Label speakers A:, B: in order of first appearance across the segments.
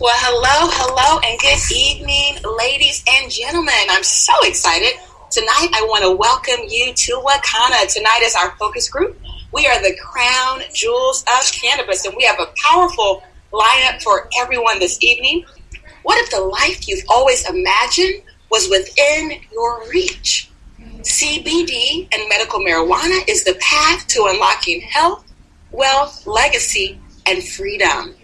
A: Well, hello, and good evening, ladies and gentlemen. I'm so excited. Tonight, I want to welcome you to Wakana. Tonight is our focus group. We are the crown jewels of cannabis, and we have a powerful lineup for everyone this evening. What if the life you've always imagined was within your reach? CBD and medical marijuana is the path to unlocking health, wealth, legacy, and freedom.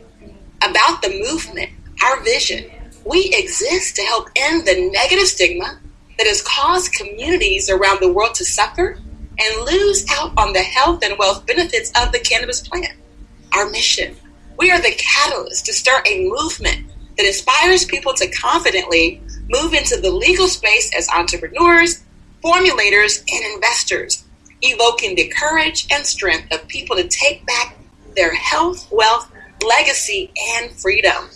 A: About the movement, our vision, we exist to help end the negative stigma that has caused communities around the world to suffer and lose out on the health and wealth benefits of the cannabis plant. Our mission, we are the catalyst to start a movement that inspires people to confidently move into the legal space as entrepreneurs, formulators, and investors, evoking the courage and strength of people to take back their health, wealth, legacy, and freedom.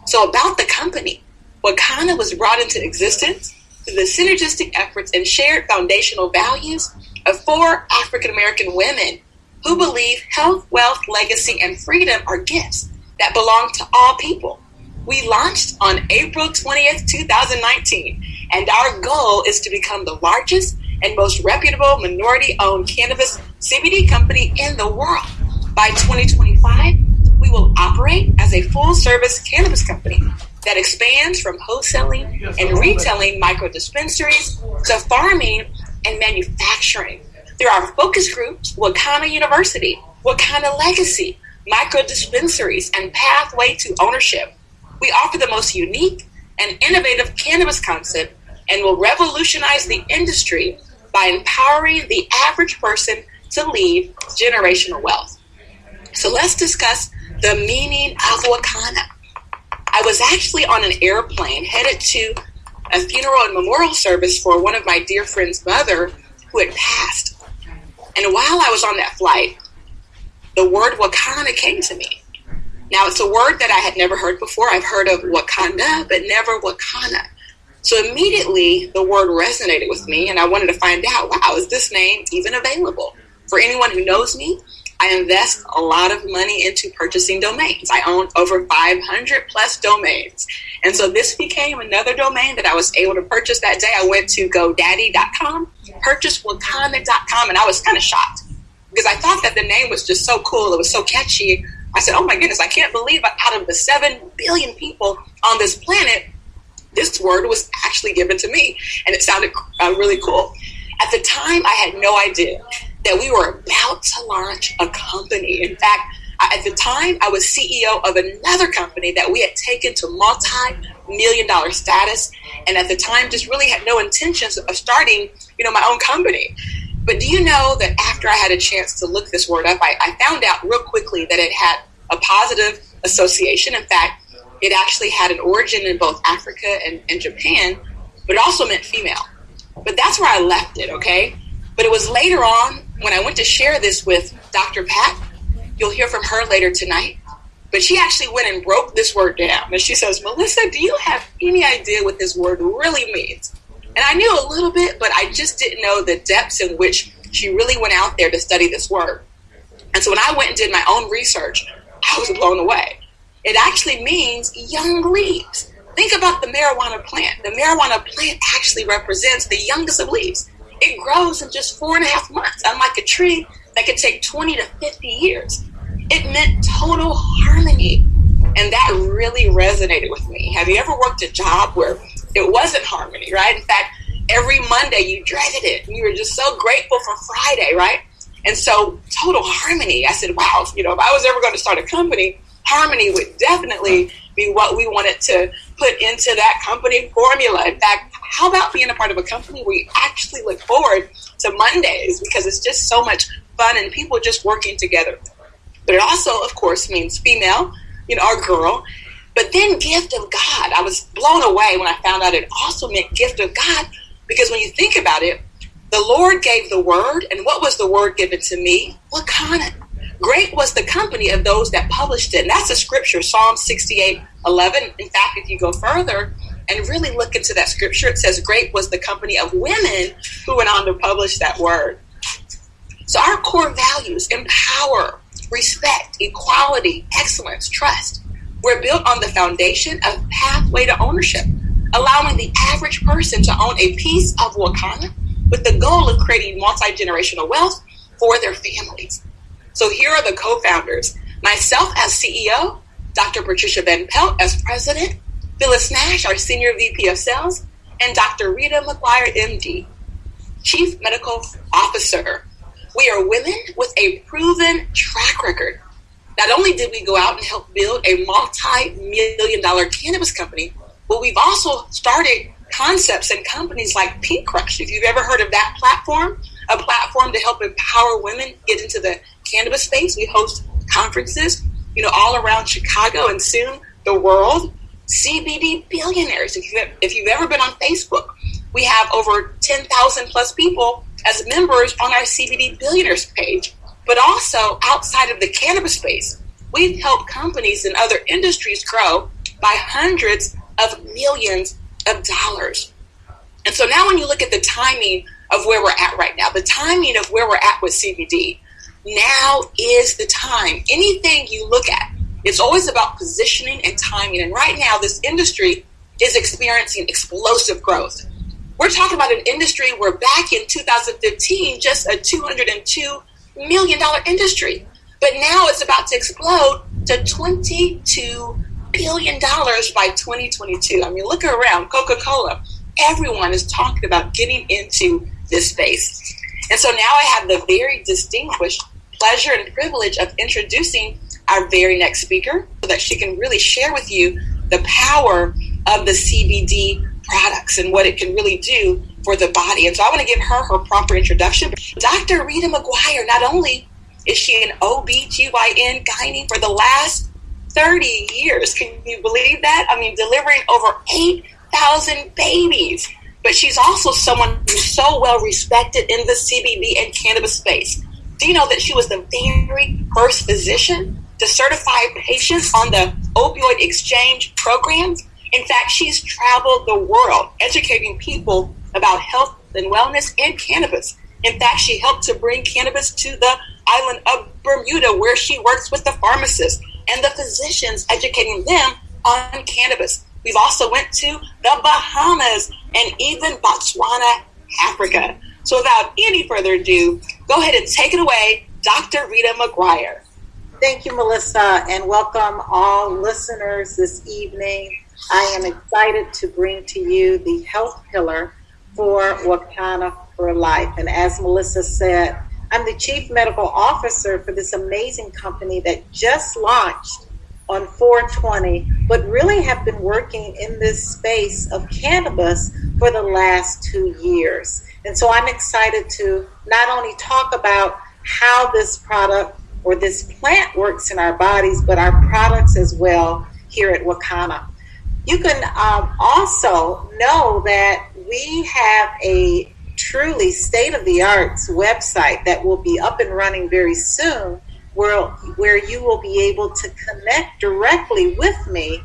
A: So about the company, Wakana was brought into existence through the synergistic efforts and shared foundational values of 4 African-American women who believe health, wealth, legacy, and freedom are gifts that belong to all people. We launched on April 20th, 2019, and our goal is to become the largest and most reputable minority-owned cannabis CBD company in the world. By 2025, we will operate as a full-service cannabis company that expands from wholesaling and retailing micro-dispensaries to farming and manufacturing. Through our focus groups, Wakana University, Wakana Legacy, micro-dispensaries, and Pathway to Ownership, we offer the most unique and innovative cannabis concept and will revolutionize the industry by empowering the average person to leave generational wealth. So let's discuss the meaning of Wakana. I was actually on an airplane headed to a funeral and memorial service for one of my dear friend's mother who had passed. And while I was on that flight, the word Wakana came to me. Now, it's a word that I had never heard before. I've heard of Wakanda, but never Wakana. So immediately, the word resonated with me, and I wanted to find out, wow, is this name even available? For anyone who knows me, I invest a lot of money into purchasing domains. I own over 500 plus domains. And so this became another domain that I was able to purchase that day. I went to GoDaddy.com, purchased Wakana.com, and I was kind of shocked because I thought that the name was just so cool. It was so catchy. I said, oh my goodness, I can't believe out of the 7 billion people on this planet, this word was actually given to me. And it sounded really cool. At the time, I had no idea that we were about to launch a company. In fact, at the time, I was CEO of another company that we had taken to multi-million-dollar status. And at the time, just really had no intentions of starting, my own company. But do you know that after I had a chance to look this word up, I found out real quickly that it had a positive association. In fact, it actually had an origin in both Africa and Japan, but it also meant female. But that's where I left it, okay? But it was later on when I went to share this with Dr. Pat. You'll hear from her later tonight. But she actually went and broke this word down. And she says, Melissa, do you have any idea what this word really means? And I knew a little bit, but I just didn't know the depths in which she really went out there to study this word. And so when I went and did my own research, I was blown away. It actually means young leaves. Think about the marijuana plant. The marijuana plant actually represents the youngest of leaves. It grows in just 4.5 months, unlike a tree that could take 20 to 50 years. It meant total harmony, and that really resonated with me. Have you ever worked a job where it wasn't harmony, right? In fact, every Monday you dreaded it, and you were just so grateful for Friday, right? And so total harmony, I said, wow, if I was ever going to start a company, harmony would definitely be what we wanted to put into that company formula. In fact, how about being a part of a company where you actually look forward to Mondays because it's just so much fun and people just working together. But it also, of course, means female, or girl. But then gift of God. I was blown away when I found out it also meant gift of God because when you think about it, the Lord gave the word, and what was the word given to me? Wakana. Great was the company of those that published it. And that's a scripture, Psalm 68:11. In fact, if you go further and really look into that scripture, it says great was the company of women who went on to publish that word. So our core values: empower, respect, equality, excellence, trust. We're built on the foundation of pathway to ownership, allowing the average person to own a piece of Wakanna with the goal of creating multi-generational wealth for their families. So here are the co-founders. Myself as CEO, Dr. Patricia Van Pelt as president, Phyllis Nash, our senior VP of sales, and Dr. Rita McGuire, MD, Chief Medical Officer. We are women with a proven track record. Not only did we go out and help build a multi-million-dollar cannabis company, but we've also started concepts and companies like Pink Crush. If you've ever heard of that platform, a platform to help empower women get into the cannabis space. We host conferences, all around Chicago and soon the world. CBD billionaires. If you've ever been on Facebook, we have over 10,000 plus people as members on our CBD billionaires page. But also outside of the cannabis space, we've helped companies in other industries grow by hundreds of millions of dollars. And so now when you look at the timing of where we're at right now, the timing of where we're at with CBD, now is the time. Anything you look at, it's always about positioning and timing. And right now, this industry is experiencing explosive growth. We're talking about an industry where back in 2015, just a $202 million industry. But now it's about to explode to $22 billion by 2022. I mean, look around, Coca-Cola. Everyone is talking about getting into this space. And so now I have the very distinguished pleasure and privilege of introducing our very next speaker so that she can really share with you the power of the CBD products and what it can really do for the body. And so I want to give her proper introduction. Dr. Rita McGuire, not only is she an OBGYN gynae for the last 30 years, can you believe that? I mean, delivering over 8,000 babies. But she's also someone who's so well respected in the CBD and cannabis space. Do you know that she was the very first physician to certify patients on the opioid exchange programs? In fact, she's traveled the world educating people about health and wellness and cannabis. In fact, she helped to bring cannabis to the island of Bermuda, where she works with the pharmacists and the physicians, educating them on cannabis. We've also went to the Bahamas and even Botswana, Africa. So without any further ado, go ahead and take it away, Dr. Rita McGuire.
B: Thank you, Melissa, and welcome all listeners this evening. I am excited to bring to you the health pillar for Wakana for Life. And as Melissa said, I'm the Chief Medical Officer for this amazing company that just launched on 4/20, but really have been working in this space of cannabis for the last 2 years. And so I'm excited to not only talk about how this product or this plant works in our bodies, but our products as well here at Wakana. You can also know that we have a truly state-of-the-art website that will be up and running very soon, where you will be able to connect directly with me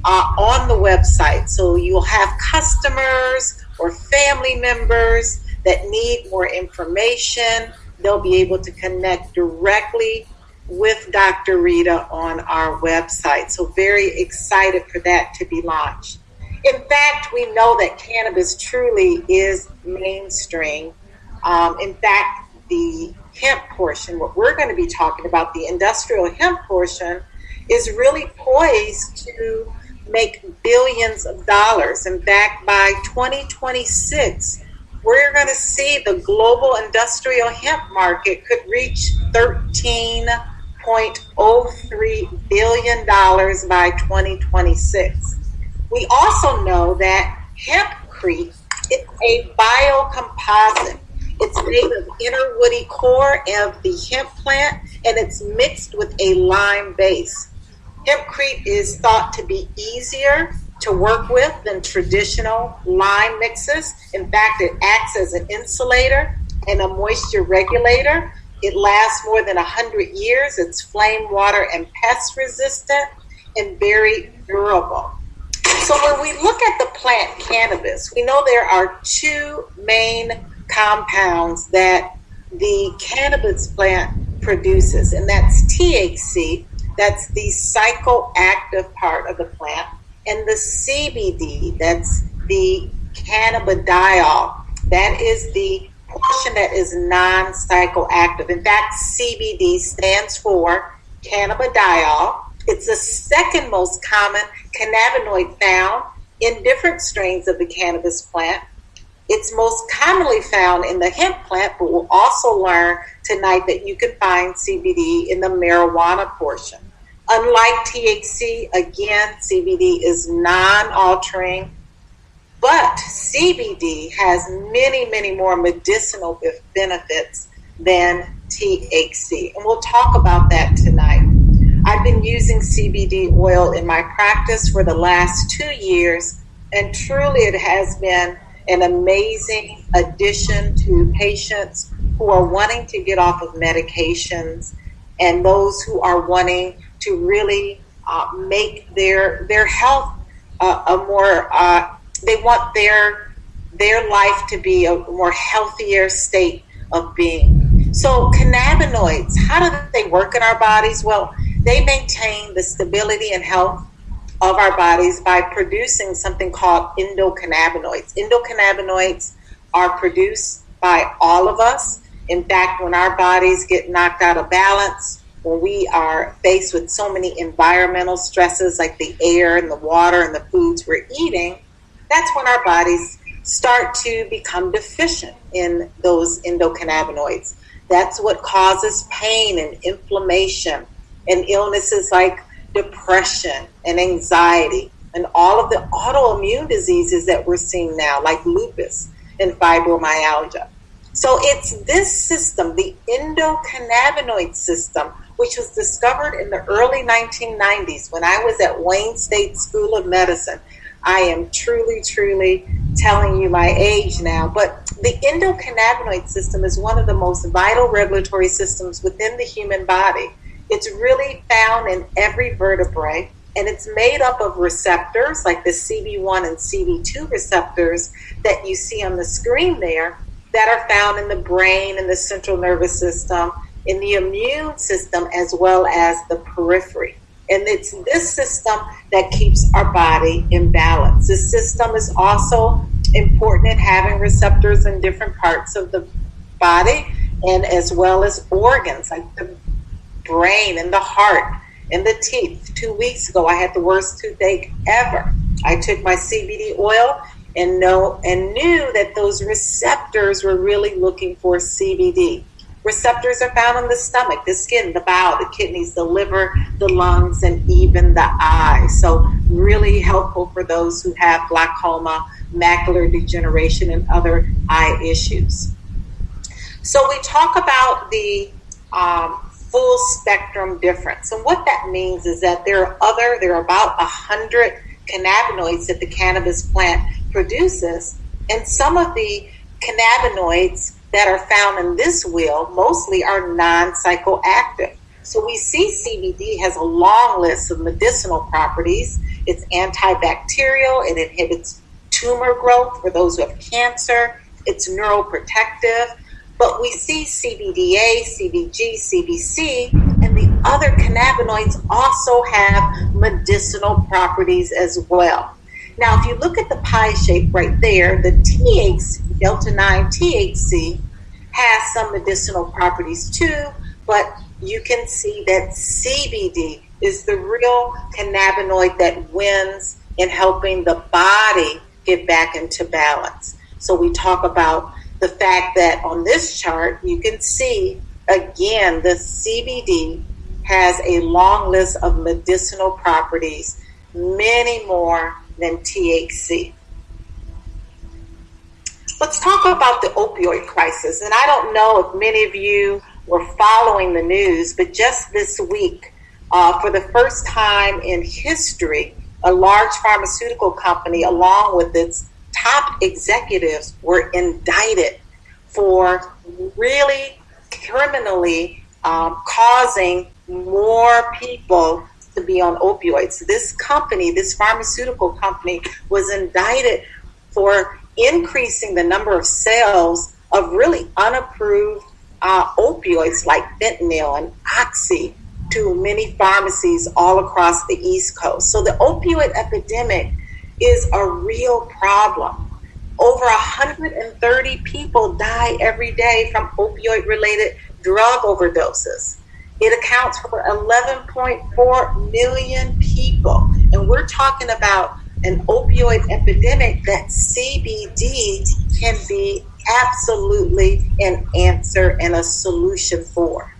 B: on the website. So you'll have customers or family members that need more information. They'll be able to connect directly with Dr. Rita on our website. So very excited for that to be launched. In fact, we know that cannabis truly is mainstream. In fact, the hemp portion, what we're going to be talking about, the industrial hemp portion, is really poised to make billions of dollars. In fact, by 2026, we're going to see the global industrial hemp market could reach $13.03 billion by 2026. We also know that hempcrete is a biocomposite. It's made of inner woody core of the hemp plant, and it's mixed with a lime base. Hempcrete is thought to be easier to work with than traditional lime mixes. In fact, it acts as an insulator and a moisture regulator. It lasts more than 100 years. It's flame, water, and pest resistant and very durable. So when we look at the plant cannabis, we know there are two main compounds that the cannabis plant produces, and that's THC, that's the psychoactive part of the plant, and the CBD, that's the cannabidiol, that is the portion that is non-psychoactive. In fact, CBD stands for cannabidiol. It's the second most common cannabinoid found in different strains of the cannabis plant. It's most commonly found in the hemp plant, but we'll also learn tonight that you can find CBD in the marijuana portion. Unlike THC, again, CBD is non-altering, but CBD has many, many more medicinal benefits than THC. And we'll talk about that tonight. I've been using CBD oil in my practice for the last 2 years, and truly it has been an amazing addition to patients who are wanting to get off of medications and those who are wanting to really make their health they want their life to be a more healthier state of being. So cannabinoids, how do they work in our bodies? Well, they maintain the stability and health of our bodies by producing something called endocannabinoids. Endocannabinoids are produced by all of us. In fact, when our bodies get knocked out of balance, when we are faced with so many environmental stresses like the air and the water and the foods we're eating, that's when our bodies start to become deficient in those endocannabinoids. That's what causes pain and inflammation and illnesses like depression and anxiety and all of the autoimmune diseases that we're seeing now, like lupus and fibromyalgia. So it's this system, the endocannabinoid system, which was discovered in the early 1990s when I was at Wayne State School of Medicine. I am truly, truly telling you my age now, but the endocannabinoid system is one of the most vital regulatory systems within the human body. It's really found in every vertebrae, and it's made up of receptors like the CB1 and CB2 receptors that you see on the screen there that are found in the brain and the central nervous system, in the immune system, as well as the periphery. And it's this system that keeps our body in balance. This system is also important in having receptors in different parts of the body, and as well as organs like the brain and the heart and the teeth. 2 weeks ago, I had the worst toothache ever. I took my CBD oil and knew that those receptors were really looking for CBD. Receptors are found in the stomach, the skin, the bowel, the kidneys, the liver, the lungs, and even the eye. So really helpful for those who have glaucoma, macular degeneration, and other eye issues. So we talk about the full spectrum difference. And what that means is that there are about 100 cannabinoids that the cannabis plant produces. And some of the cannabinoids that are found in this wheel mostly are non-psychoactive. So we see CBD has a long list of medicinal properties. It's antibacterial. It inhibits tumor growth for those who have cancer. It's neuroprotective. But we see CBDA, CBG, CBC, and the other cannabinoids also have medicinal properties as well. Now, if you look at the pie shape right there, the THC, Delta-9 THC, has some medicinal properties too, but you can see that CBD is the real cannabinoid that wins in helping the body get back into balance. So we talk about the fact that on this chart, you can see, again, the CBD has a long list of medicinal properties, many more than THC. Let's talk about the opioid crisis. And I don't know if many of you were following the news, but just this week, for the first time in history, a large pharmaceutical company, along with its top executives, were indicted for really criminally causing more people to be on opioids. This company, this pharmaceutical company, was indicted for increasing the number of sales of really unapproved opioids like fentanyl and oxy to many pharmacies all across the East Coast. So the opioid epidemic is a real problem. Over 130 people die every day from opioid-related drug overdoses. It accounts for 11.4 million people. And we're talking about an opioid epidemic that CBD can be absolutely an answer and a solution for.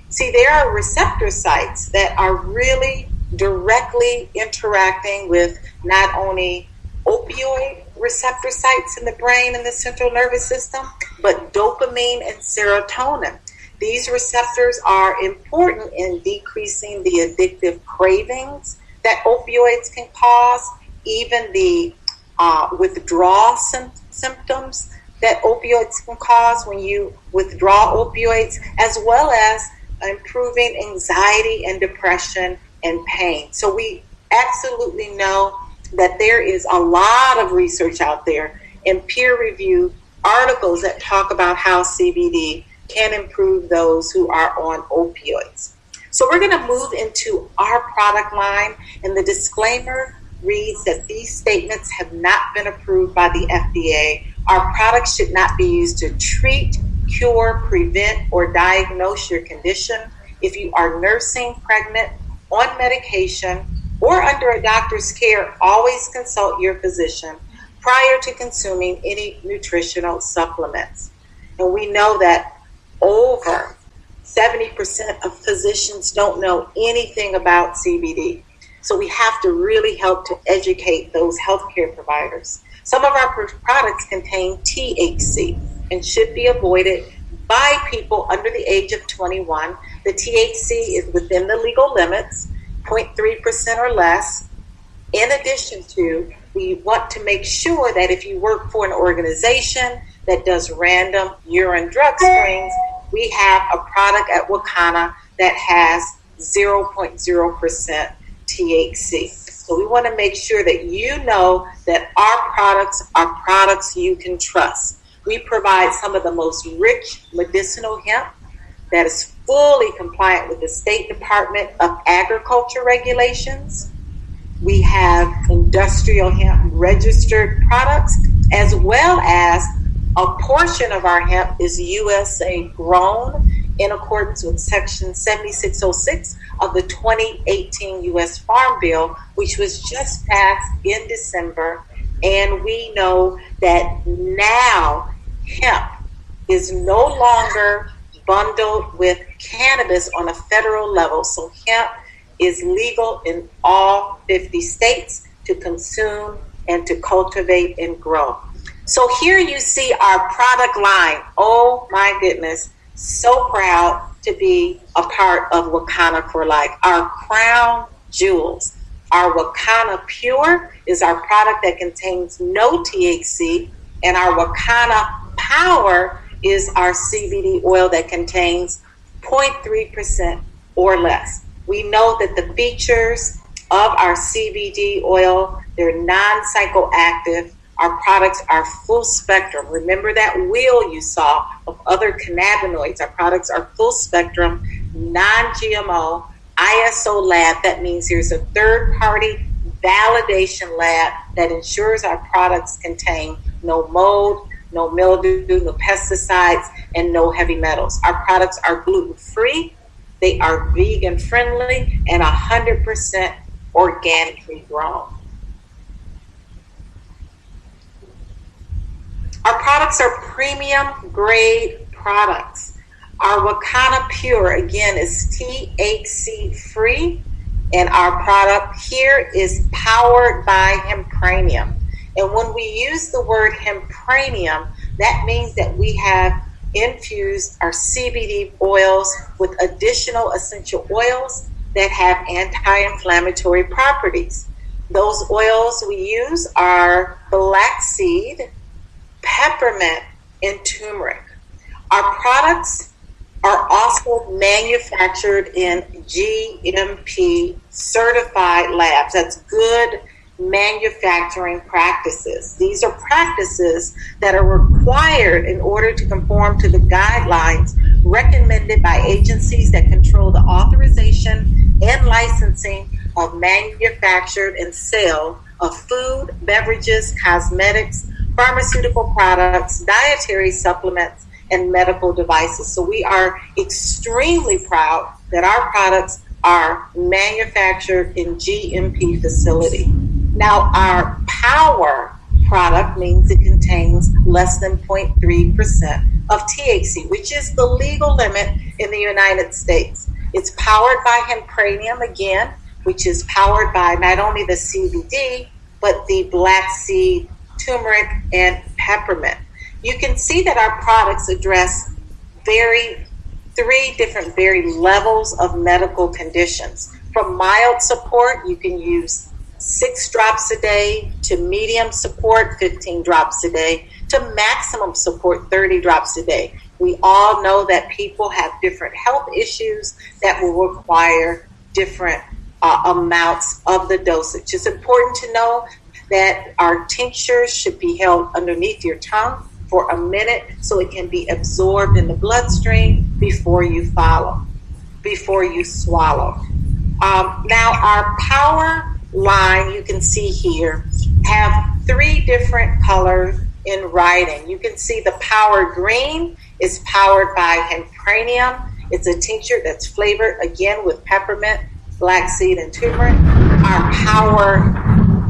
B: See, there are receptor sites that are really directly interacting with not only opioid receptor sites in the brain and the central nervous system, but dopamine and serotonin. These receptors are important in decreasing the addictive cravings that opioids can cause, even the withdrawal symptoms that opioids can cause when you withdraw opioids, as well as improving anxiety and depression and pain. So we absolutely know that there is a lot of research out there and peer-reviewed articles that talk about how CBD can improve those who are on opioids. So we're going to move into our product line, and the disclaimer reads that these statements have not been approved by the FDA. Our products should not be used to treat, cure, prevent, or diagnose your condition. If you are nursing, pregnant, on medication, or under a doctor's care, always consult your physician prior to consuming any nutritional supplements. And we know that over 70% of physicians don't know anything about CBD. So we have to really help to educate those healthcare providers. Some of our products contain THC and should be avoided by people under the age of 21. The THC is within the legal limits, 0.3% or less. In addition to, we want to make sure that if you work for an organization that does random urine drug screens, we have a product at Wakanna that has 0.0% THC. So we want to make sure that you know that our products are products you can trust. We provide some of the most rich medicinal hemp that is fully compliant with the State Department of Agriculture regulations. We have industrial hemp registered products, as well as a portion of our hemp is USA grown in accordance with Section 7606 of the 2018 U.S. Farm Bill, which was just passed in December. And we know that now hemp is no longer bundled with cannabis on a federal level. So hemp is legal in all 50 states to consume and to cultivate and grow. So here you see our product line. Oh my goodness. So proud to be a part of Wakanna for Life. Our crown jewels. Our Wakanna Pure is our product that contains no THC, and our Wakanna Power is our CBD oil that contains 0.3% or less. We know that the features of our CBD oil, they're non-psychoactive. Our products are full spectrum. Remember that wheel you saw of other cannabinoids. Our products are full spectrum, non-GMO, ISO lab. That means there's a third-party validation lab that ensures our products contain no mold, no mildew, no pesticides, and no heavy metals. Our products are gluten-free, they are vegan-friendly, and 100% organically grown. Our products are premium grade products. Our Wakana Pure, again, is THC free, and our product here is powered by hempranium. And when we use the word hempranium, that means that we have infused our CBD oils with additional essential oils that have anti-inflammatory properties. Those oils we use are flaxseed, peppermint, and turmeric. Our products are also manufactured in GMP certified labs. That's good manufacturing practices. These are practices that are required in order to conform to the guidelines recommended by agencies that control the authorization and licensing of manufactured and sale of food, beverages, cosmetics, pharmaceutical products, dietary supplements, and medical devices. So we are extremely proud that our products are manufactured in GMP facility. Now, our power product means it contains less than 0.3% of THC, which is the legal limit in the United States. It's powered by hempranium, again, which is powered by not only the CBD, but the black seed, turmeric, and peppermint. You can see that our products address three different levels of medical conditions. From mild support, you can use 6 drops a day, to medium support, 15 drops a day, to maximum support, 30 drops a day. We all know that people have different health issues that will require different amounts of the dosage. It's important to know that our tinctures should be held underneath your tongue for a minute so it can be absorbed in the bloodstream before you swallow. Now, our power line, you can see here, have 3 different colors in writing. You can see the power green is powered by hempranium. It's a tincture that's flavored, again, with peppermint, black seed, and turmeric. Our power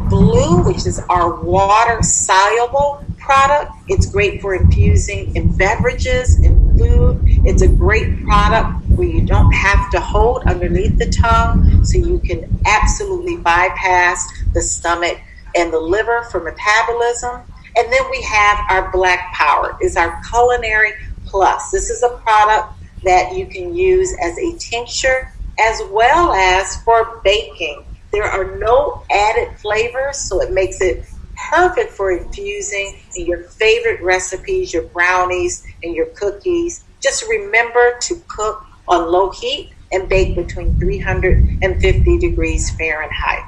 B: blue, which is our water-soluble product. It's great for infusing in beverages, in food. It's a great product where you don't have to hold underneath the tongue, so you can absolutely bypass the stomach and the liver for metabolism. And then we have our black power, is our culinary plus. This is a product that you can use as a tincture as well as for baking. There are no added flavors, so it makes it perfect for infusing in your favorite recipes, your brownies and your cookies. Just remember to cook on low heat and bake between 350 degrees Fahrenheit.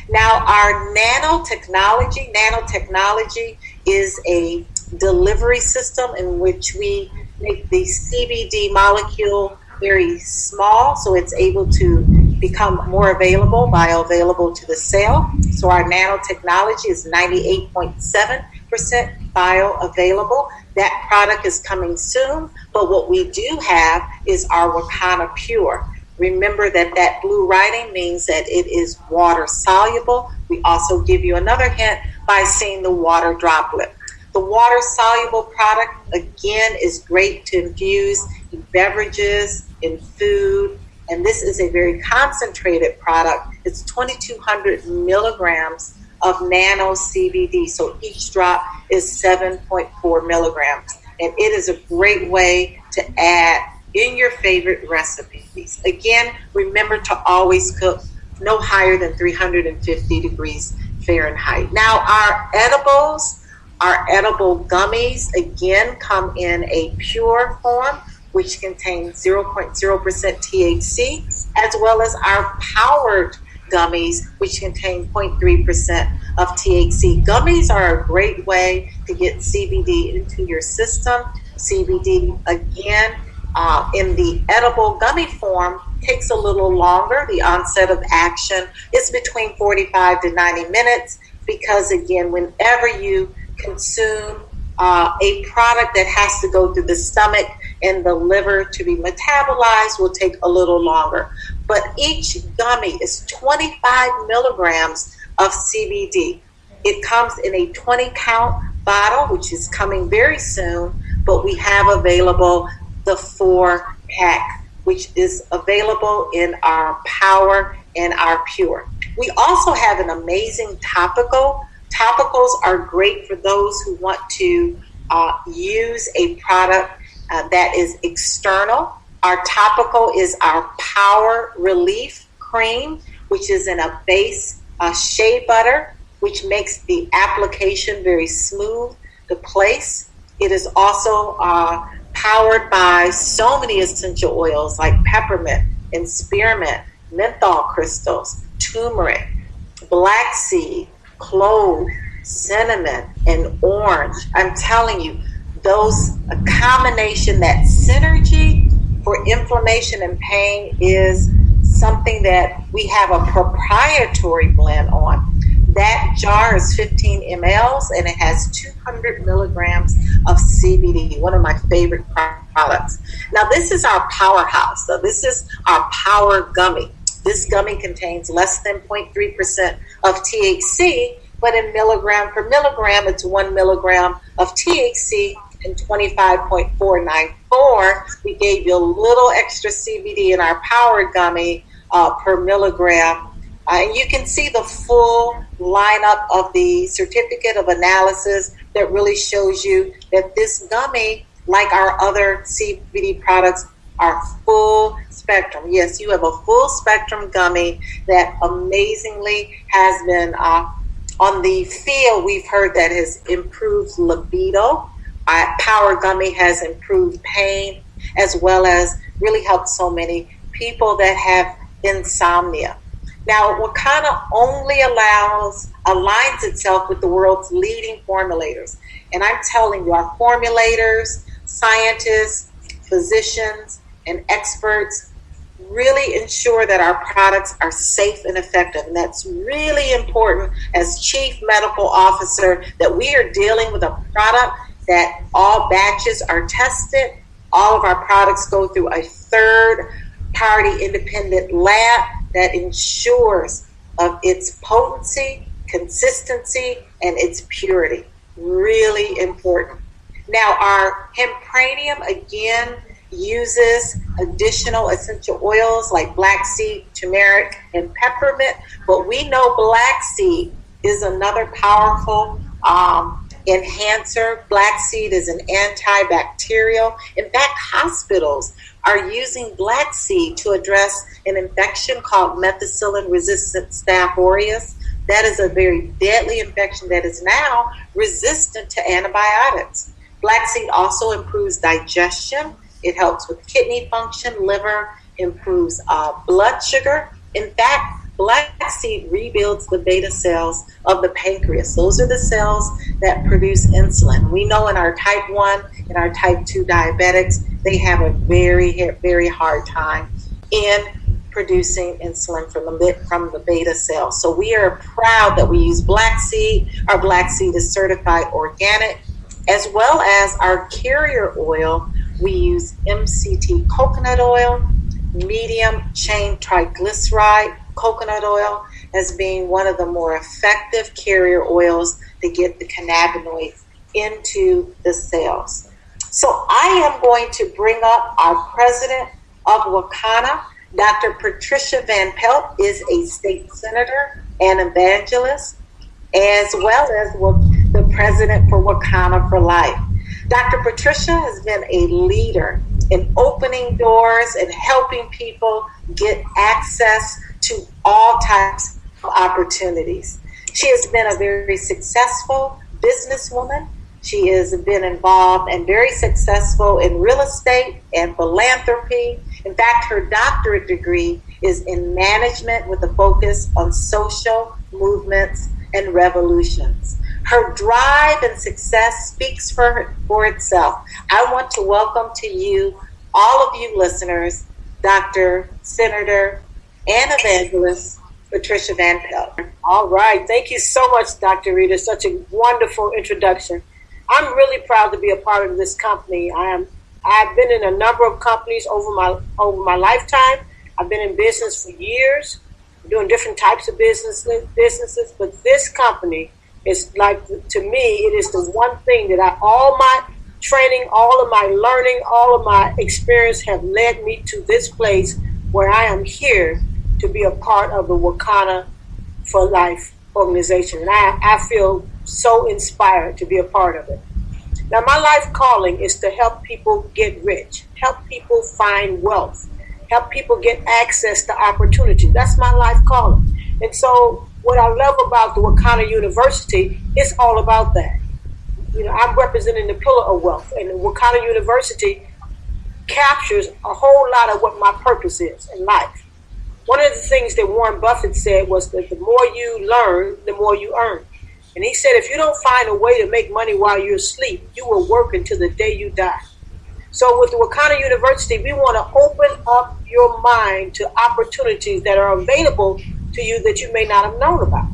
B: Now, our nanotechnology is a delivery system in which we make the CBD molecule very small, so it's able to become more bioavailable to the cell. So our nanotechnology is 98.7% bioavailable. That product is coming soon, but what we do have is our Wakana Pure. Remember that blue writing means that it is water soluble. We also give you another hint by seeing the water droplet. The water soluble product, again, is great to infuse in beverages, in food, and this is a very concentrated product. It's 2,200 milligrams of nano CBD, so each drop is 7.4 milligrams, and it is a great way to add in your favorite recipes. Again, remember to always cook no higher than 350 degrees Fahrenheit. Now, our edible gummies, again, come in a pure form, which contains 0.0% THC, as well as our powered gummies, which contain 0.3% of THC. Gummies are a great way to get CBD into your system. CBD, again, in the edible gummy form, takes a little longer. The onset of action is between 45 to 90 minutes because, again, whenever you consume a product that has to go through the stomach and the liver to be metabolized will take a little longer. But each gummy is 25 milligrams of CBD. It comes in a 20-count bottle, which is coming very soon, but we have available the 4-pack, which is available in our Power and our Pure. We also have an amazing topical. Topicals are great for those who want to use a product that is external. Our topical is our Power Relief Cream, which is in a base shea butter, which makes the application very smooth to place. It is also powered by so many essential oils like peppermint and spearmint, menthol crystals, turmeric, black seed, clove, cinnamon, and orange. I'm telling you, a combination, that synergy for inflammation and pain is something that we have a proprietary blend on. That jar is 15 mLs and it has 200 milligrams of CBD, one of my favorite products. Now, this is our powerhouse. So this is our power gummy. This gummy contains less than 0.3% of THC, but in milligram per milligram, it's 1 milligram of THC and 25.494. We gave you a little extra CBD in our power gummy per milligram. And you can see the full lineup of the certificate of analysis that really shows you that this gummy, like our other CBD products, are full spectrum. Yes, you have a full spectrum gummy that amazingly has been on the field. We've heard that has improved libido. Power gummy has improved pain, as well as really helped so many people that have insomnia. Now, Wakana only aligns itself with the world's leading formulators. And I'm telling you, our formulators, scientists, physicians, and experts really ensure that our products are safe and effective. And that's really important as Chief Medical Officer, that we are dealing with a product that all batches are tested. All of our products go through a third-party independent lab that ensures of its potency, consistency, and its purity. Really important. Now, our hempranium, again, uses additional essential oils like black seed, turmeric, and peppermint. But we know black seed is another powerful enhancer. Black seed is an antibacterial. In fact, hospitals are using black seed to address an infection called methicillin-resistant Staph aureus. That is a very deadly infection that is now resistant to antibiotics. Black seed also improves digestion. It helps with kidney function, liver, improves blood sugar. In fact, black seed rebuilds the beta cells of the pancreas. Those are the cells that produce insulin. We know in our type 1 and our type 2 diabetics, they have a very, very hard time in producing insulin from the beta cells. So we are proud that we use black seed. Our black seed is certified organic, as well as our carrier oil. We use MCT coconut oil, medium chain triglyceride coconut oil, as being one of the more effective carrier oils to get the cannabinoids into the cells. So I am going to bring up our president of Wakanna. Dr. Patricia Van Pelt is a state senator and evangelist, as well as the president for Wakana for Life. Dr. Patricia has been a leader in opening doors and helping people get access to all types of opportunities. She has been a very successful businesswoman. She has been involved and very successful in real estate and philanthropy. In fact, her doctorate degree is in management with a focus on social movements and revolutions. Her drive and success speaks for itself. I want to welcome to you, all of you listeners, Dr. Senator and Evangelist Patricia Van Pelt.
C: All right. Thank you so much, Dr. Rita. Such a wonderful introduction. I'm really proud to be a part of this company. I've been in a number of companies over my lifetime. I've been in business for years, doing different types of businesses. But this company is like, to me, it is the one thing that all my training, all of my learning, all of my experience have led me to this place where I am here to be a part of the Wakana for Life organization. And I feel so inspired to be a part of it. Now, my life calling is to help people get rich, help people find wealth, help people get access to opportunity. That's my life calling. And so what I love about the Wakana University is all about that. You know, I'm representing the pillar of wealth, and the Wakana University captures a whole lot of what my purpose is in life. One of the things that Warren Buffett said was that the more you learn, the more you earn. And he said, if you don't find a way to make money while you're asleep, you will work until the day you die. So with the Wakana University, we want to open up your mind to opportunities that are available to you that you may not have known about.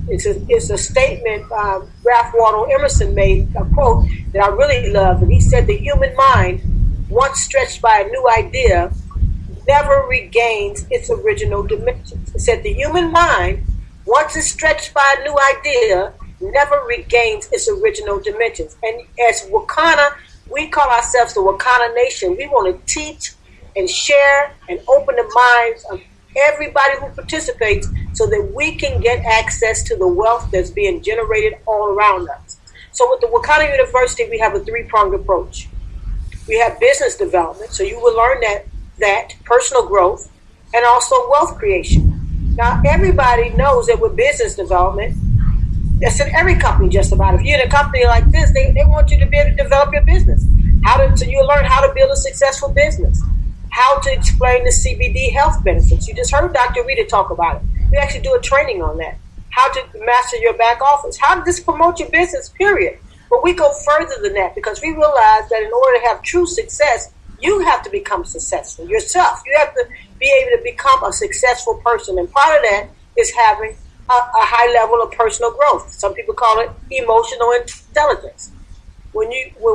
C: It's a statement Ralph Waldo Emerson made, a quote that I really love. And he said, the human mind, once stretched by a new idea, never regains its original dimensions. He said, the human mind, once it's stretched by a new idea, never regains its original dimensions. And as Wakanna, we call ourselves the Wakana Nation. We want to teach and share and open the minds of everybody who participates so that we can get access to the wealth that's being generated all around us. So with the Wakana University, we have a three-pronged approach. We have business development, so you will learn that personal growth and also wealth creation. Now, everybody knows that with business development, that's in every company just about. If you're in a company like this, they want you to be able to develop your business. So you'll learn how to build a successful business, how to explain the CBD health benefits. You just heard Dr. Rita talk about it. We actually do a training on that. How to master your back office. How to just promote your business, period. But we go further than that because we realize that in order to have true success, you have to become successful yourself. You have to be able to become a successful person. And part of that is having a high level of personal growth. Some people call it emotional intelligence. When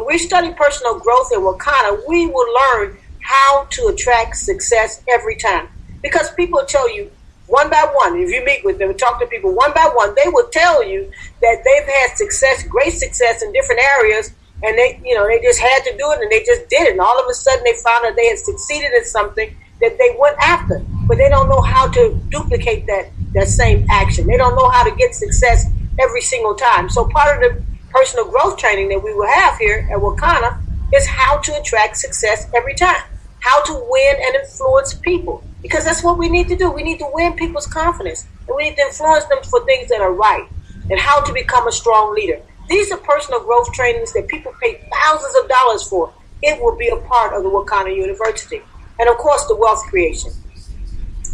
C: we study personal growth in Wakana, we will learn how to attract success every time. Because people tell you one by one, if you meet with them and talk to people one by one, they will tell you that they've had success, great success in different areas, and they just had to do it and they just did it. And all of a sudden they found that they had succeeded in something that they went after, but they don't know how to duplicate that same action. They don't know how to get success every single time. So part of the personal growth training that we will have here at Wakana is how to attract success every time, how to win and influence people, because that's what we need to do. We need to win people's confidence, and we need to influence them for things that are right, and how to become a strong leader. These are personal growth trainings that people pay thousands of dollars for. It will be a part of the Wakana University. And of course, the wealth creation.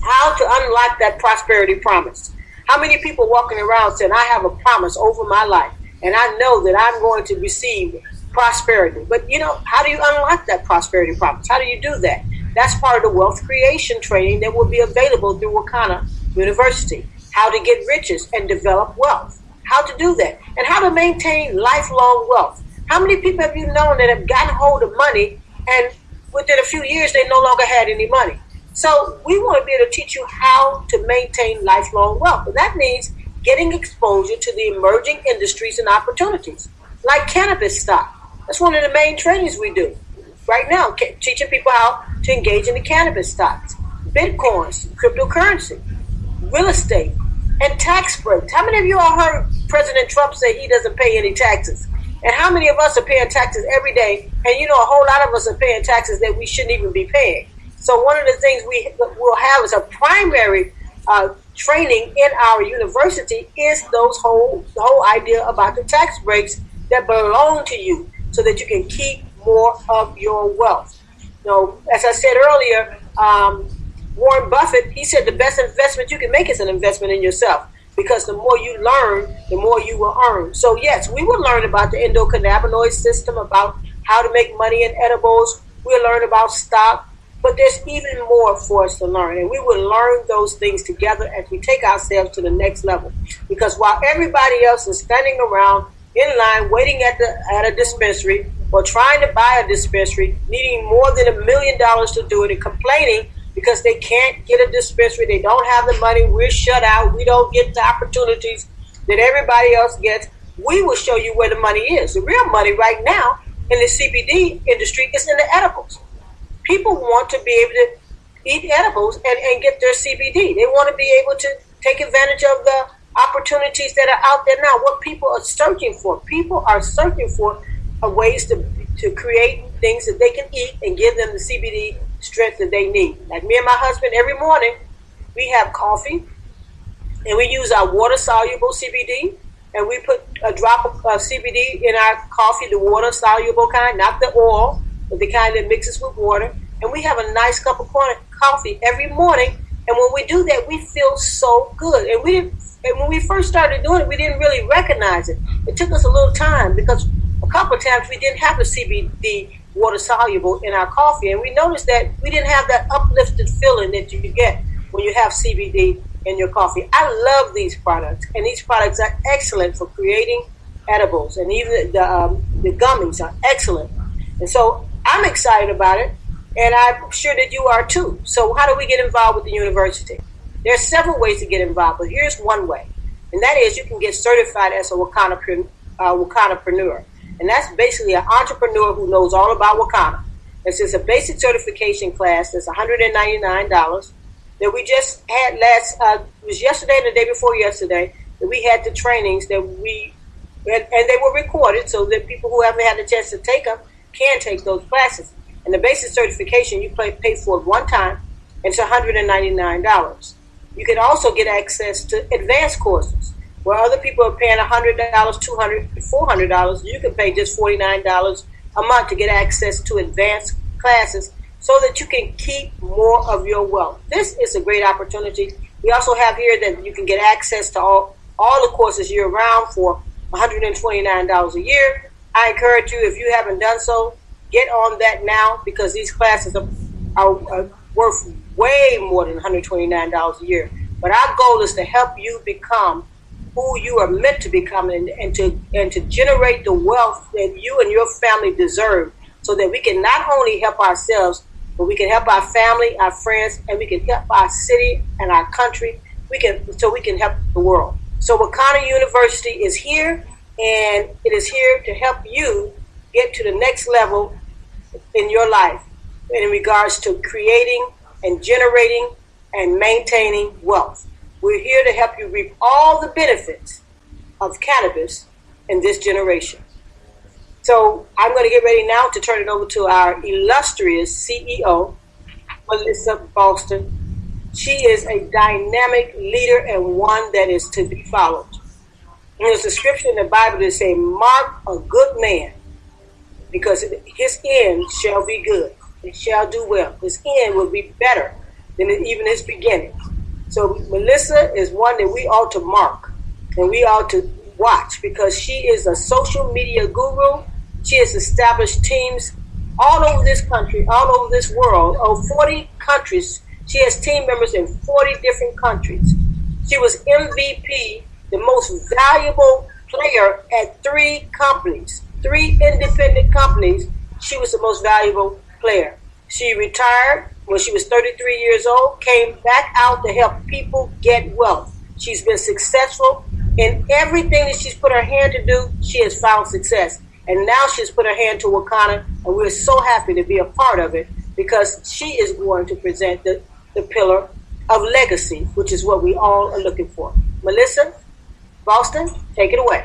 C: How to unlock that prosperity promise. How many people walking around saying, I have a promise over my life, and I know that I'm going to receive prosperity. But how do you unlock that prosperity promise? How do you do that? That's part of the wealth creation training that will be available through Wakana University. How to get riches and develop wealth. How to do that. And how to maintain lifelong wealth. How many people have you known that have gotten hold of money and within a few years they no longer had any money? So we want to be able to teach you how to maintain lifelong wealth. And that means getting exposure to the emerging industries and opportunities, like cannabis stock. That's one of the main trainings we do right now, teaching people how to engage in the cannabis stocks, bitcoins, cryptocurrency, real estate, and tax breaks. How many of you all heard President Trump say he doesn't pay any taxes? And how many of us are paying taxes every day? And a whole lot of us are paying taxes that we shouldn't even be paying. So one of the things we will have as a primary training in our university is the whole idea about the tax breaks that belong to you, so that you can keep more of your wealth. As I said earlier, Warren Buffett, he said the best investment you can make is an investment in yourself, because the more you learn, the more you will earn. So yes, we will learn about the endocannabinoid system, about how to make money in edibles. We'll learn about stock, but there's even more for us to learn. And we will learn those things together as we take ourselves to the next level. Because while everybody else is standing around in line waiting at a dispensary or trying to buy a dispensary, needing more than $1 million to do it, and complaining because they can't get a dispensary, they don't have the money, we're shut out, we don't get the opportunities that everybody else gets, we will show you where the money is. The real money right now in the CBD industry is in the edibles. People want to be able to eat edibles and get their CBD. They want to be able to take advantage of the opportunities that are out there now. What people are searching for. People are searching for ways to create things that they can eat and give them the CBD strength that they need. Like me and my husband, every morning we have coffee and we use our water-soluble CBD, and we put a drop of CBD in our coffee, the water-soluble kind, not the oil, but the kind that mixes with water. And we have a nice cup of coffee every morning. And when we do that, we feel so good. And And when we first started doing it, we didn't really recognize it. It took us a little time because a couple of times we didn't have the CBD water soluble in our coffee, and we noticed that we didn't have that uplifted feeling that you get when you have CBD in your coffee. I love these products, and these products are excellent for creating edibles, and even the gummies are excellent. And so I'm excited about it, and I'm sure that you are too. So how do we get involved with the university? There are several ways to get involved, but here's one way, and that is you can get certified as a Wakanapreneur. And that's basically an entrepreneur who knows all about Wakanna. It's just a basic certification class that's $199 that we just had it was yesterday and the day before yesterday, that we had the trainings that and they were recorded so that people who haven't had the chance to take them can take those classes. And the basic certification, you pay for it one time, and it's $199. You can also get access to advanced courses, where other people are paying $100, $200, $400. You can pay just $49 a month to get access to advanced classes so that you can keep more of your wealth. This is a great opportunity. We also have here that you can get access to all the courses year-round for $129 a year. I encourage you, if you haven't done so, get on that now, because these classes are worth way more than $129 a year. But our goal is to help you become who you are meant to become, and to generate the wealth that you and your family deserve, so that we can not only help ourselves, but we can help our family, our friends, and we can help our city and our country. So we can help the world. So Wakana University is here, and it is here to help you get to the next level in your life in regards to creating and generating and maintaining wealth. We're here to help you reap all the benefits of cannabis in this generation. So I'm going to get ready now to turn it over to our illustrious CEO, Melissa Boston. She is a dynamic leader and one that is to be followed. There's a scripture in the Bible that says, "Mark a good man, because his end shall be good. It shall do well. His end will be better than even his beginning." So Melissa is one that we ought to mark and we ought to watch, because she is a social media guru. She has established teams all over this country, all over this world, over 40 countries. She has team members in 40 different countries. She was MVP, the most valuable player at 3 companies, 3 independent companies. She was the most valuable player. She retired when she was 33 years old, came back out to help people get wealth. She's been successful in everything that she's put her hand to do. She has found success. And now she's put her hand to Wakanna, and we're so happy to be a part of it, because she is going to present the pillar of legacy, which is what we all are looking for. Melissa Boston, take it away.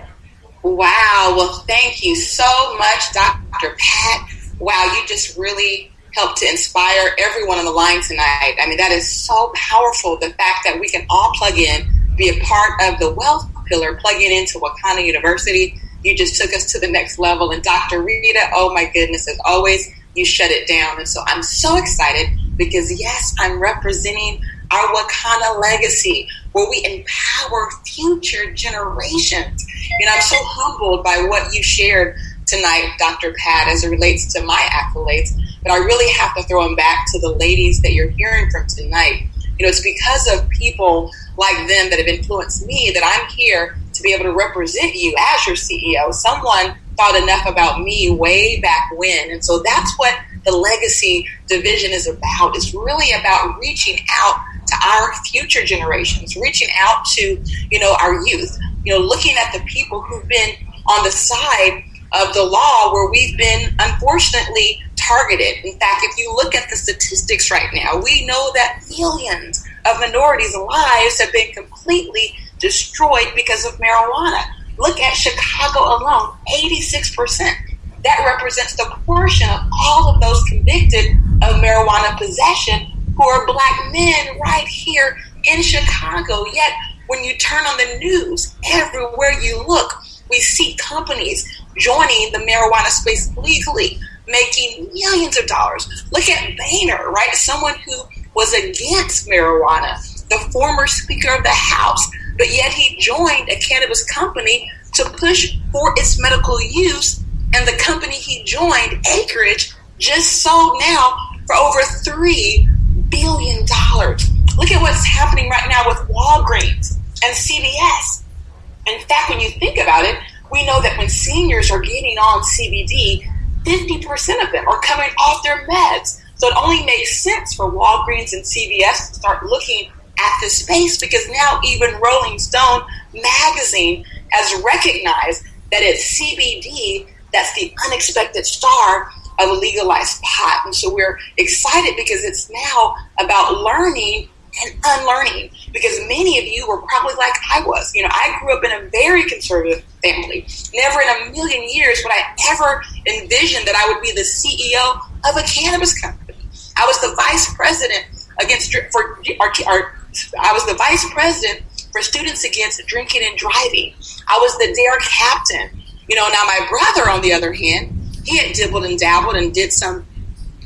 A: Wow. Well, thank you so much, Dr. Pat. Wow, you just really helped to inspire everyone on the line tonight. I mean, that is so powerful, the fact that we can all plug in, be a part of the wealth pillar, plugging into Wakana University. You just took us to the next level. And Dr. Rita, oh my goodness, as always, you shut it down. And so I'm so excited because, yes, I'm representing our Wakana legacy, where we empower future generations. You know, I'm so humbled by what you shared tonight, Dr. Pat, as it relates to my accolades. But I really have to throw them back to the ladies that you're hearing from tonight. You know, it's because of people like them that have influenced me that I'm here to be able to represent you as your CEO. Someone thought enough about me way back when. And so that's what the legacy division is about. It's really about reaching out to our future generations, reaching out to, you know, our youth, you know, looking at the people who've been on the side of the law where we've been unfortunately targeted. In fact, if you look at the statistics right now, we know that millions of minorities' lives have been completely destroyed because of marijuana. Look at Chicago alone, 86%. That represents the portion of all of those convicted of marijuana possession who are Black men right here in Chicago. Yet, when you turn on the news, everywhere you look, we see companies joining the marijuana space legally, making millions of dollars. Look at Boehner, right? Someone who was against marijuana, the former Speaker of the House, but yet he joined a cannabis company to push for its medical use, and the company he joined, Acreage, just sold now for over $3 billion. Look at what's happening right now with Walgreens and CVS. In fact, when you think about it, we know that when seniors are getting on CBD, 50% of them are coming off their meds. So it only makes sense for Walgreens and CVS to start looking at this space, because now even Rolling Stone magazine has recognized that it's CBD that's the unexpected star of legalized pot. And so we're excited because it's now about learning and unlearning, because many of you were probably like I was. I grew up in a very conservative family. Never in a million years would I ever envision that I would be the CEO of a cannabis company. I was the vice president for Students Against Drinking and Driving. I was the DARE captain. Now my brother, on the other hand, he had dibbled and dabbled and did some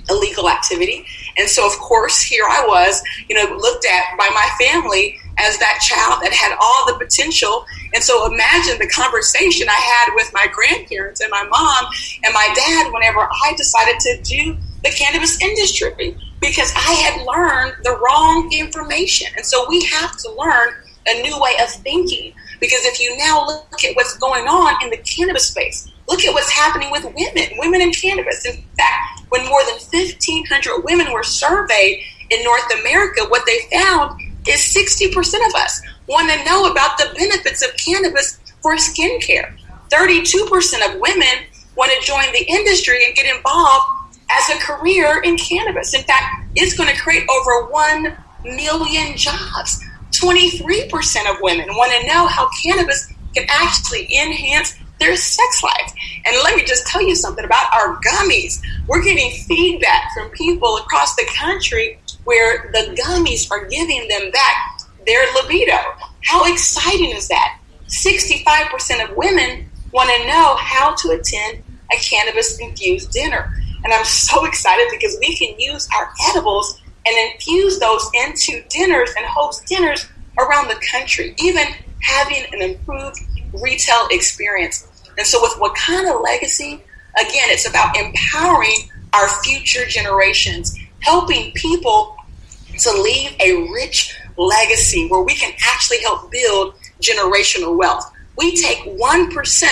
A: illegal activity. And so, of course, here I was, looked at by my family as that child that had all the potential. And so imagine the conversation I had with my grandparents and my mom and my dad whenever I decided to do the cannabis industry, because I had learned the wrong information. And so we have to learn a new way of thinking, because if you now look at what's going on in the cannabis space, look at what's happening with women in cannabis. In fact, when more than 1,500 women were surveyed in North America, what they found is 60% of us want to know about the benefits of cannabis for skincare. 32% of women want to join the industry and get involved as a career in cannabis. In fact, it's going to create over 1 million jobs. 23% of women want to know how cannabis can actually enhance their sex life. And let me just tell you something about our gummies. We're getting feedback from people across the country where the gummies are giving them back their libido. How exciting is that? 65% of women want to know how to attend a cannabis-infused dinner. And I'm so excited because we can use our edibles and infuse those into dinners and host dinners around the country, even having an improved retail experience. And so with Wakana Legacy, again, it's about empowering our future generations, helping people to leave a rich legacy where we can actually help build generational wealth. We take 1%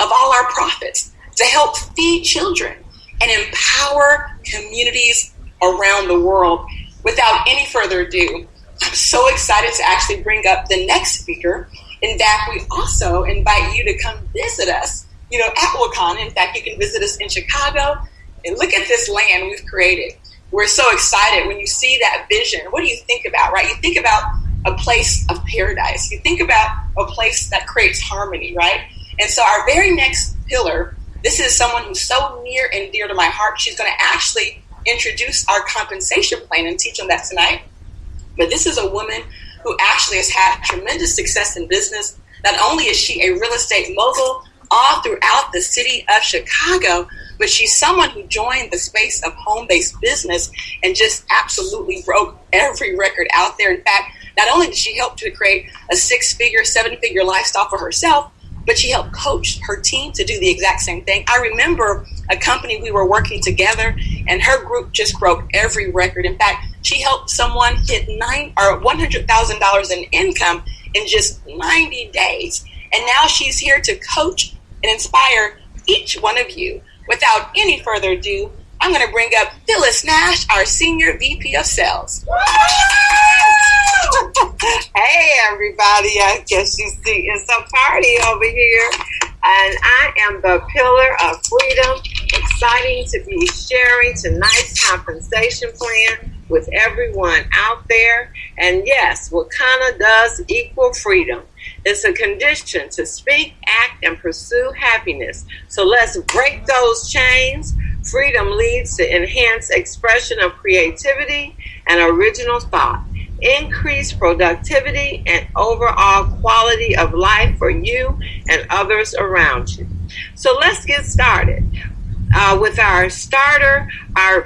A: of all our profits to help feed children and empower communities around the world. Without any further ado, I'm so excited to actually bring up the next speaker. In fact, we also invite you to come visit us, at Wakana. In fact, you can visit us in Chicago and look at this land we've created. We're so excited when you see that vision. What do you think about, right? You think about a place of paradise. You think about a place that creates harmony, right? And so our very next pillar, this is someone who's so near and dear to my heart. She's going to actually introduce our compensation plan and teach on that tonight. But this is a woman who actually has had tremendous success in business. Not only is she a real estate mogul all throughout the city of Chicago, but she's someone who joined the space of home-based business and just absolutely broke every record out there. In fact, not only did she help to create a 6-figure, 7-figure lifestyle for herself, but she helped coach her team to do the exact same thing. I remember a company we were working together, and her group just broke every record. In fact, she helped someone hit $100,000 in income in just 90 days. And now she's here to coach and inspire each one of you. Without any further ado, I'm going to bring up Phyllis Nash, our Senior VP of Sales.
D: Hey, everybody. I guess you see it's a party over here. And I am the pillar of freedom. Exciting to be sharing tonight's compensation plan with everyone out there. And yes, Wakanna does equal freedom. It's a condition to speak, act, and pursue happiness. So let's break those chains. Freedom leads to enhanced expression of creativity and original thought, increased productivity, and overall quality of life for you and others around you. So let's get started with our starter, our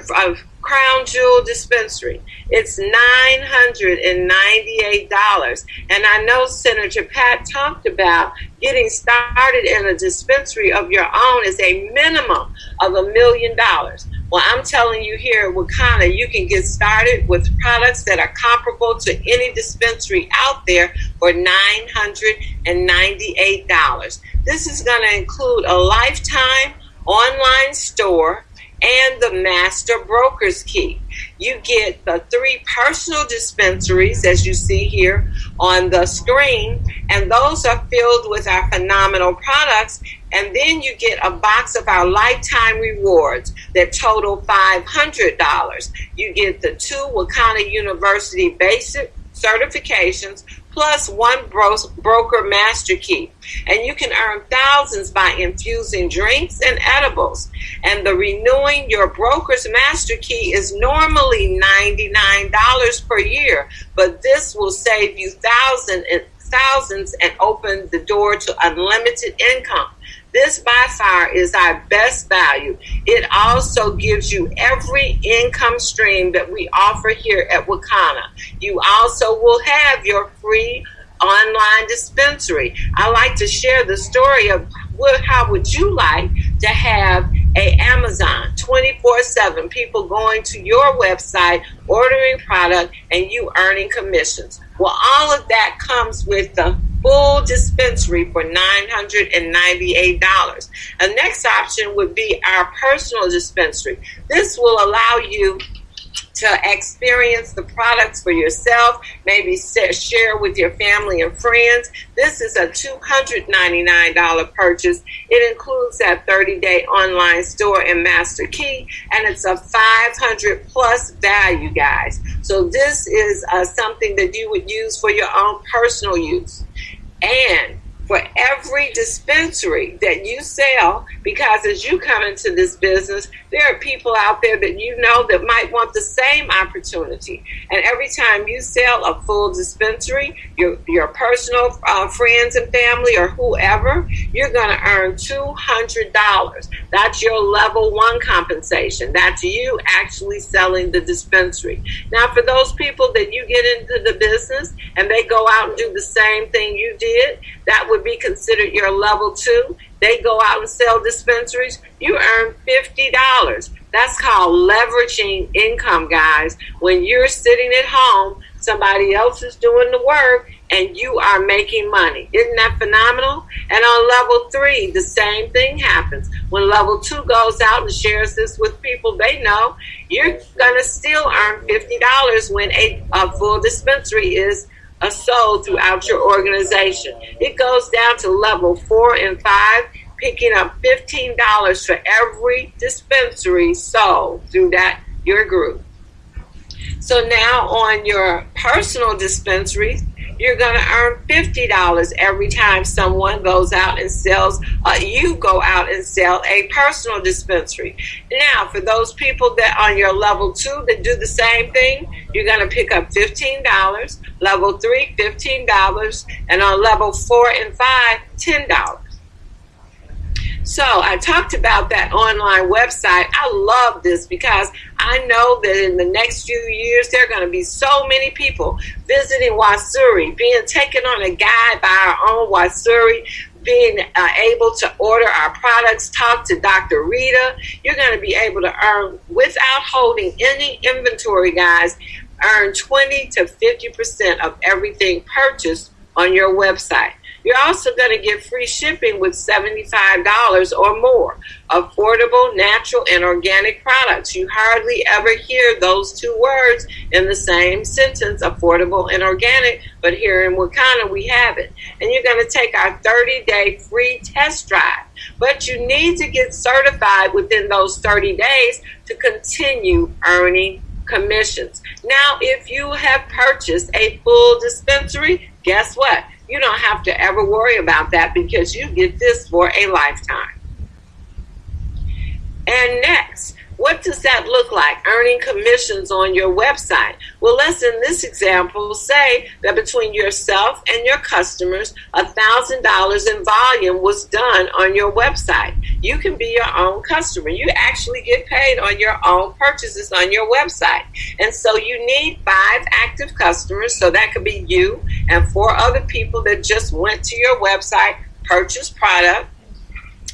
D: Crown Jewel Dispensary. It's $998. And I know Senator Pat talked about getting started in a dispensary of your own is a minimum of $1 million. Well, I'm telling you here at Wakanna, you can get started with products that are comparable to any dispensary out there for $998. This is going to include a lifetime online store and the master broker's key. You get the 3 personal dispensaries, as you see here on the screen, and those are filled with our phenomenal products. And then you get a box of our lifetime rewards that total $500. You get the 2 Wakana University basic certifications plus 1 broker master key. And you can earn thousands by infusing drinks and edibles. And the renewing your broker's master key is normally $99 per year, but this will save you thousands and open the door to unlimited income. This by far is our best value. It also gives you every income stream that we offer here at Wakana. You also will have your free online dispensary. I like to share the story of how would you like to have a Amazon 24/7, people going to your website, ordering product, and you earning commissions. Well, all of that comes with the full dispensary for $998. The next option would be our personal dispensary. This will allow you to experience the products for yourself, maybe share with your family and friends. This is a $299 purchase. It includes that 30-day online store and master key, and it's a $500 plus value, guys. So this is something that you would use for your own personal use. And for every dispensary that you sell, because as you come into this business, there are people out there that you know that might want the same opportunity. And every time you sell a full dispensary, your personal friends and family or whoever, you're going to earn $200. That's your level 1 compensation. That's you actually selling the dispensary. Now, for those people that you get into the business and they go out and do the same thing you did, that would be considered your level 2. They go out and sell dispensaries, you earn $50. That's called leveraging income, guys. When you're sitting at home, somebody else is doing the work and you are making money. Isn't that phenomenal? And on level 3, the same thing happens. When level 2 goes out and shares this with people they know, you're going to still earn $50 when a full dispensary is sold throughout your organization. It goes down to level 4 and 5, picking up $15 for every dispensary sold through your group. So now on your personal dispensaries, you're going to earn $50 every time someone goes out and sells, you go out and sell a personal dispensary. Now, for those people that on your level 2 that do the same thing, you're going to pick up $15, level 3, $15, and on level 4 and 5, $10. So I talked about that online website. I love this because I know that in the next few years, there are going to be so many people visiting Wasuri, being taken on a guide by our own Wasuri, being able to order our products, talk to Dr. Rita. You're going to be able to earn, without holding any inventory, guys, earn 20 to 50% of everything purchased on your website. You're also going to get free shipping with $75 or more. Affordable, natural, and organic products. You hardly ever hear those 2 words in the same sentence, affordable and organic, but here in Wakana we have it. And you're going to take our 30-day free test drive. But you need to get certified within those 30 days to continue earning commissions. Now, if you have purchased a full dispensary, guess what? You don't have to ever worry about that because you get this for a lifetime. And next, What does that look like? Earning commissions on your website. Well, let's in this example say that between yourself and your customers, $1,000 in volume was done on your website. You can be your own customer. You actually get paid on your own purchases on your website. And so you need 5 active customers. So that could be you and 4 other people that just went to your website, purchased product,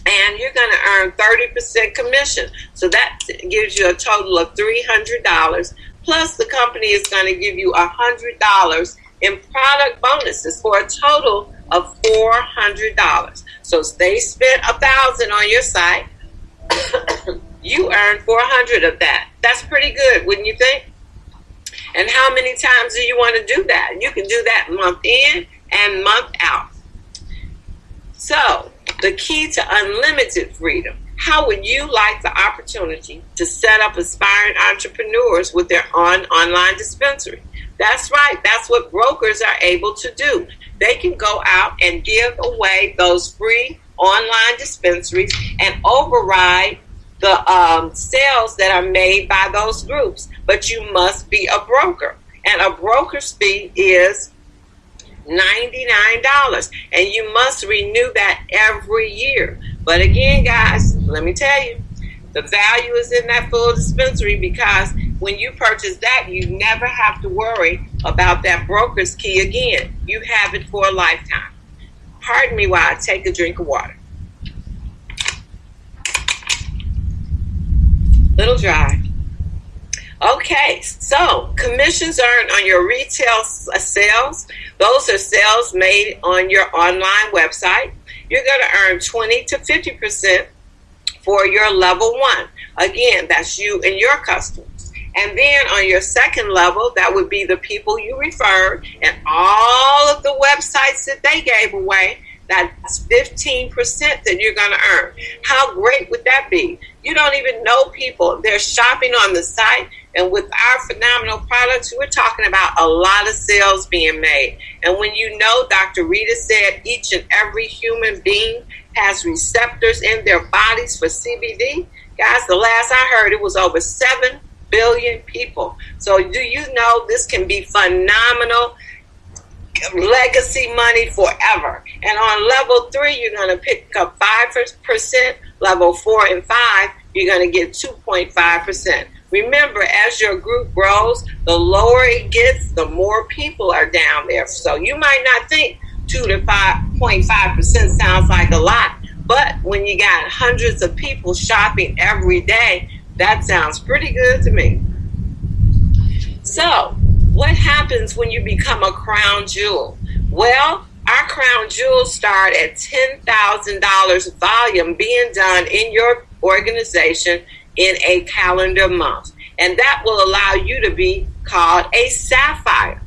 D: and you're going to earn 30% commission. So that gives you a total of $300. Plus, the company is going to give you $100 in product bonuses for a total of $400. So they spent $1,000 on your site. You earn $400 of that. That's pretty good, wouldn't you think? And how many times do you want to do that? You can do that month in and month out. So, the key to unlimited freedom. How would you like the opportunity to set up aspiring entrepreneurs with their online dispensary? That's right. That's what brokers are able to do. They can go out and give away those free online dispensaries and override the sales that are made by those groups. But you must be a broker. And a broker's fee is $99, and you must renew that every year. But again, guys, let me tell you, the value is in that full dispensary, because when you purchase that, you never have to worry about that broker's key again. You have it for a lifetime. Pardon me while I take a drink of water. Little dry. Okay, so commissions earned on your retail sales. Those are sales made on your online website. You're going to earn 20 to 50% for your level 1. Again, that's you and your customers. And then on your second level, that would be the people you referred and all of the websites that they gave away. That's 15% that you're going to earn. How great would that be? You don't even know people. They're shopping on the site. And with our phenomenal products, we're talking about a lot of sales being made. And when you know, Dr. Rita said each and every human being has receptors in their bodies for CBD. Guys, the last I heard, it was over 7 billion people. So do you know this can be phenomenal legacy money forever? And on level 3, you're going to pick up 5%. Level 4 and 5, you're going to get 2.5%. Remember, as your group grows, the lower it gets, the more people are down there. So you might not think 2 to 5.5% sounds like a lot, but when you got hundreds of people shopping every day, that sounds pretty good to me. So, what happens when you become a crown jewel? Well, our crown jewels start at $10,000 volume being done in your organization in a calendar month. And that will allow you to be called a sapphire.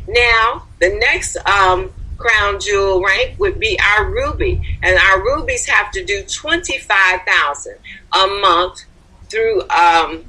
D: Now, the next crown jewel rank would be our ruby. And our rubies have to do $25,000 a month through 10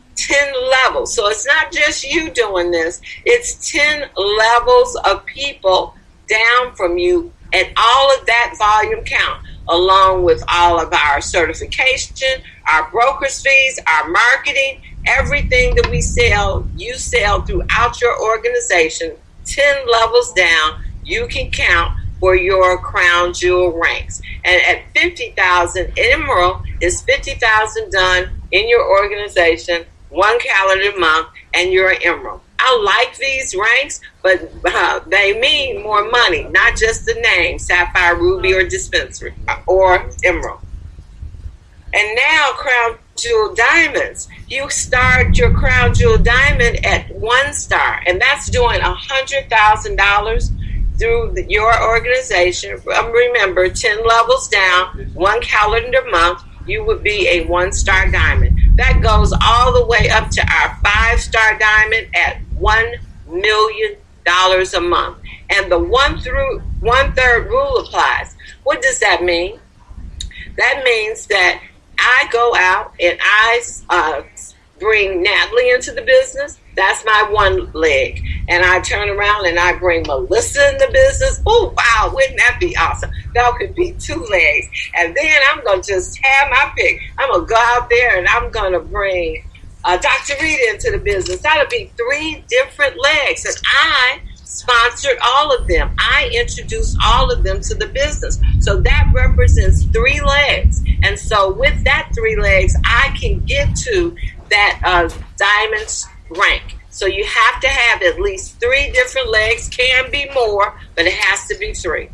D: levels. So it's not just you doing this. It's 10 levels of people down from you, and all of that volume count, along with all of our certification, our broker's fees, our marketing, everything that we sell, you sell throughout your organization, 10 levels down, you can count for your crown jewel ranks. And at 50,000, emerald is 50,000 done in your organization, 1 calendar month, and you're an emerald. I like these ranks, but they mean more money, not just the name, sapphire, ruby, or dispensary, or emerald. And now crown jewel diamonds. You start your crown jewel diamond at 1 star, and that's doing $100,000 through your organization. Remember, 10 levels down, 1 calendar month, you would be a 1-star diamond. That goes all the way up to our 5-star diamond at $1 million a month. And the 1/3 rule applies. What does that mean? That means that I go out and I bring Natalie into the business. That's my one leg. And I turn around and I bring Melissa in the business. Oh, wow, wouldn't that be awesome? That could be 2 legs. And then I'm going to just have my pick. I'm going to go out there and I'm going to bring Dr. Rita into the business. That'll be 3 different legs. And I sponsored all of them. I introduced all of them to the business. So that represents 3 legs. And so with that 3 legs, I can get to that diamond rank. So you have to have at least 3 different legs. Can be more, but it has to be 3.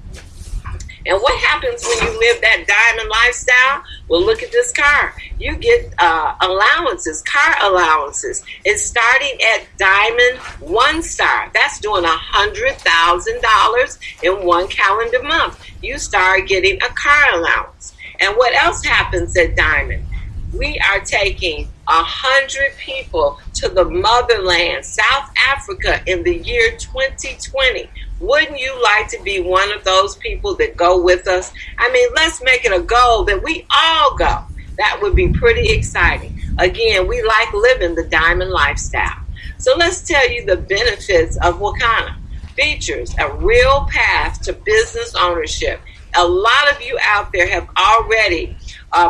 D: And what happens when you live that diamond lifestyle? Well, look at this car. You get allowances, car allowances. It's starting at diamond 1 star. That's doing $100,000 in 1 calendar month. You start getting a car allowance. And what else happens at diamond? We are taking 100 people to the motherland, South Africa, in the year 2020. Wouldn't you like to be one of those people that go with us? I mean, let's make it a goal that we all go. That would be pretty exciting. Again, we like living the diamond lifestyle. So let's tell you the benefits of Wakanna. Features a real path to business ownership. A lot of you out there have already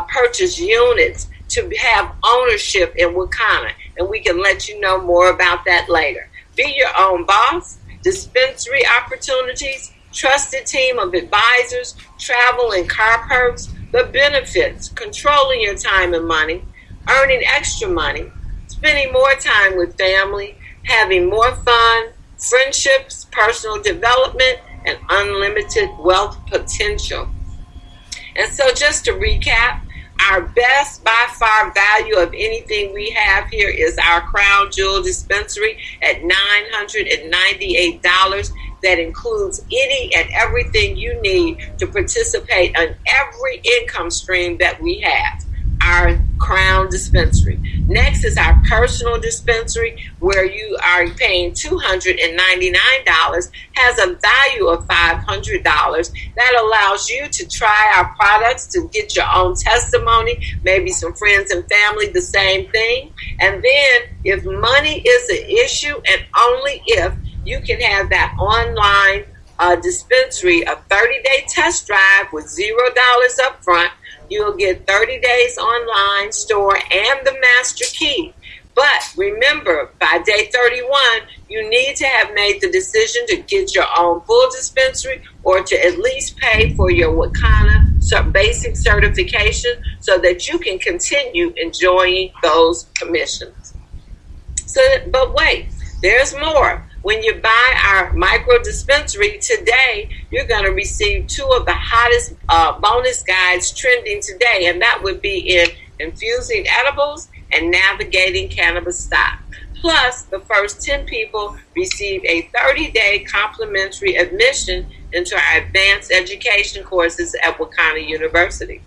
D: purchased units to have ownership in Wakanna, and we can let you know more about that later. Be your own boss, dispensary opportunities, trusted team of advisors, travel and car perks, the benefits, controlling your time and money, earning extra money, spending more time with family, having more fun, friendships, personal development, and unlimited wealth potential. And so just to recap, our best by far value of anything we have here is our Crown Jewel dispensary at $998. That includes any and everything you need to participate in every income stream that we have. Our Crown dispensary. Next is our personal dispensary, where you are paying $299, has a value of $500. That allows you to try our products, to get your own testimony, maybe some friends and family, the same thing. And then if money is an issue, and only if, you can have that online dispensary, a 30-day test drive with $0 up front. You'll get 30 days online store and the master key. But remember, by day 31, you need to have made the decision to get your own full dispensary, or to at least pay for your Wakana basic certification, so that you can continue enjoying those commissions. But wait, there's more. When you buy our micro dispensary today, you're going to receive 2 of the hottest bonus guides trending today, and that would be in infusing edibles and navigating cannabis stock. Plus, the first 10 people receive a 30-day complimentary admission into our advanced education courses at Wakana University.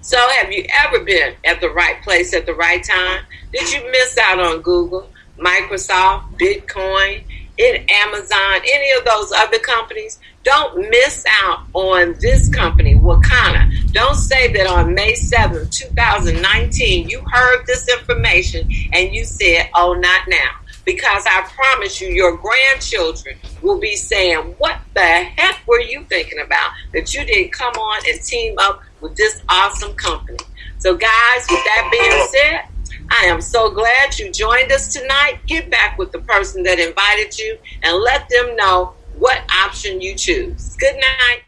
D: So, have you ever been at the right place at the right time? Did you miss out on Google, Microsoft, Bitcoin, Amazon, any of those other companies? Don't miss out on this company, Wakana. Don't say that on May 7th, 2019, you heard this information and you said, oh, not now. Because I promise you, your grandchildren will be saying, what the heck were you thinking about that you didn't come on and team up with this awesome company? So guys, with that being said, I am so glad you joined us tonight. Get back with the person that invited you and let them know what option you choose. Good night.